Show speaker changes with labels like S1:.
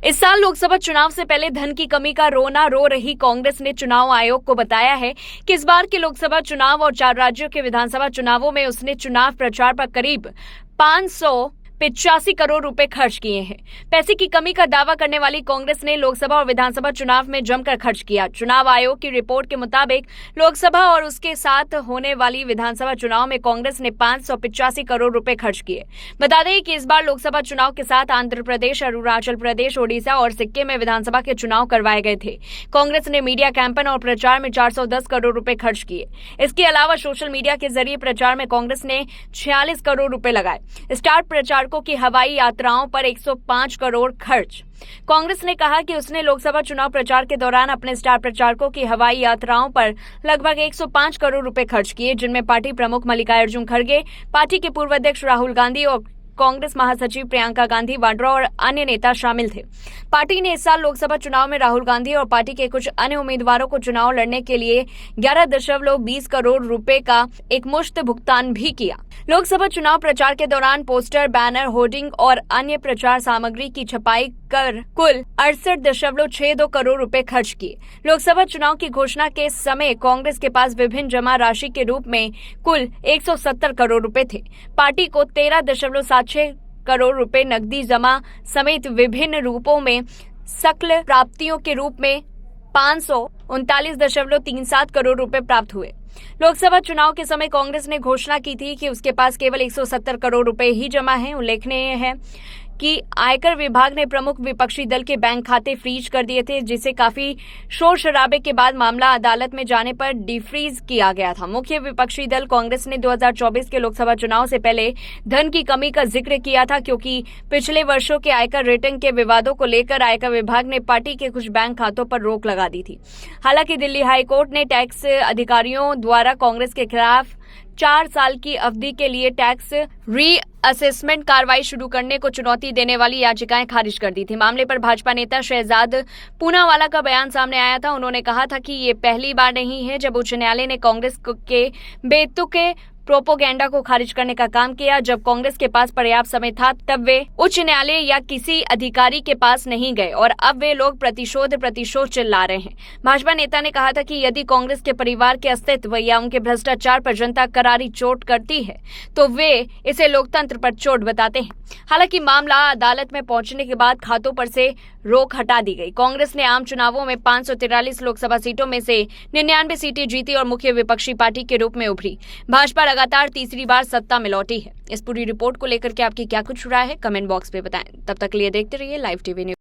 S1: इस साल लोकसभा चुनाव से पहले धन की कमी का रोना रो रही कांग्रेस ने चुनाव आयोग को बताया है कि इस बार के लोकसभा चुनाव और 4 राज्यों के विधानसभा चुनावों में उसने चुनाव प्रचार पर करीब 585 करोड़ रुपए खर्च किए हैं। पैसे की कमी का दावा करने वाली कांग्रेस ने लोकसभा और विधानसभा चुनाव में जमकर खर्च किया। चुनाव आयोग की रिपोर्ट के मुताबिक लोकसभा और उसके साथ होने वाली विधानसभा चुनाव में कांग्रेस ने 585 करोड़ रुपए खर्च किए। बता दें कि इस बार लोकसभा चुनाव के साथ आंध्र प्रदेश, अरुणाचल प्रदेश, ओडिशा और सिक्किम में विधानसभा के चुनाव करवाए गए थे। कांग्रेस ने मीडिया कैंपेन और प्रचार में 410 करोड़ रुपए खर्च किए। इसके अलावा सोशल मीडिया के जरिए प्रचार में कांग्रेस ने 46 करोड़ रुपए लगाए। स्टार प्रचारकों की हवाई यात्राओं पर 105 करोड़ खर्च। कांग्रेस ने कहा कि उसने लोकसभा चुनाव प्रचार के दौरान अपने स्टार प्रचारकों की हवाई यात्राओं पर लगभग 105 करोड़ रुपए खर्च किए, जिनमें पार्टी प्रमुख मल्लिकार्जुन खड़गे, पार्टी के पूर्व अध्यक्ष राहुल गांधी और कांग्रेस महासचिव प्रियंका गांधी वाड्रा और अन्य नेता शामिल थे। पार्टी ने इस साल लोकसभा चुनाव में राहुल गांधी और पार्टी के कुछ अन्य उम्मीदवारों को चुनाव लड़ने के लिए 11.20 करोड़ रुपए का एकमुश्त भुगतान भी किया। लोकसभा चुनाव प्रचार के दौरान पोस्टर, बैनर, होर्डिंग और अन्य प्रचार सामग्री की छपाई कर कुल 68.62 करोड़ रुपए खर्च किए। लोकसभा चुनाव की घोषणा के समय कांग्रेस के पास विभिन्न जमा राशि के रूप में कुल 170 करोड़ रुपए थे। पार्टी को 13.76 करोड़ रुपए नकदी जमा समेत विभिन्न रूपों में सकल प्राप्तियों के रूप में 539.37 करोड़ रुपए प्राप्त हुए। लोकसभा चुनाव के समय कांग्रेस ने घोषणा की थी कि उसके पास केवल 170 करोड़ रुपए ही जमा हैं। उल्लेखनीय है कि आयकर विभाग ने प्रमुख विपक्षी दल के बैंक खाते फ्रीज कर दिए थे, जिसे काफी शोर शराबे के बाद मामला अदालत में जाने पर डिफ्रीज किया गया था। मुख्य विपक्षी दल कांग्रेस ने 2024 के लोकसभा चुनाव से पहले धन की कमी का जिक्र किया था, क्योंकि पिछले वर्षों के आयकर रिटर्न के विवादों को लेकर आयकर विभाग ने पार्टी के कुछ बैंक खातों पर रोक लगा दी थी। हालांकि दिल्ली हाईकोर्ट ने टैक्स अधिकारियों द्वारा कांग्रेस के खिलाफ 4 साल की अवधि के लिए टैक्स रीअसेसमेंट कार्रवाई शुरू करने को चुनौती देने वाली याचिकाएं खारिज कर दी थी। मामले पर भाजपा नेता शहजाद पूनावाला का बयान सामने आया था। उन्होंने कहा था कि ये पहली बार नहीं है जब उच्च न्यायालय ने कांग्रेस के बेतुके प्रोपोगेंडा को खारिज करने का काम किया। जब कांग्रेस के पास पर्याप्त समय था तब वे उच्च न्यायालय या किसी अधिकारी के पास नहीं गए और अब वे लोग प्रतिशोध चिल्ला रहे हैं। भाजपा नेता ने कहा था कि यदि कांग्रेस के परिवार के अस्तित्व या उनके भ्रष्टाचार पर जनता करारी चोट करती है तो वे इसे लोकतंत्र पर चोट बताते हैं। हालांकि मामला अदालत में पहुंचने के बाद खातों पर से रोक हटा दी गई। कांग्रेस ने आम चुनावों में 543 लोकसभा सीटों में से 99 सीटें जीती और मुख्य विपक्षी पार्टी के रूप में उभरी। भाजपा लगातार तीसरी बार सत्ता में लौटी है। इस पूरी रिपोर्ट को लेकर के आपकी क्या कुछ राय है, कमेंट बॉक्स में बताएं। तब तक के लिए देखते रहिए लाइव टीवी न्यूज।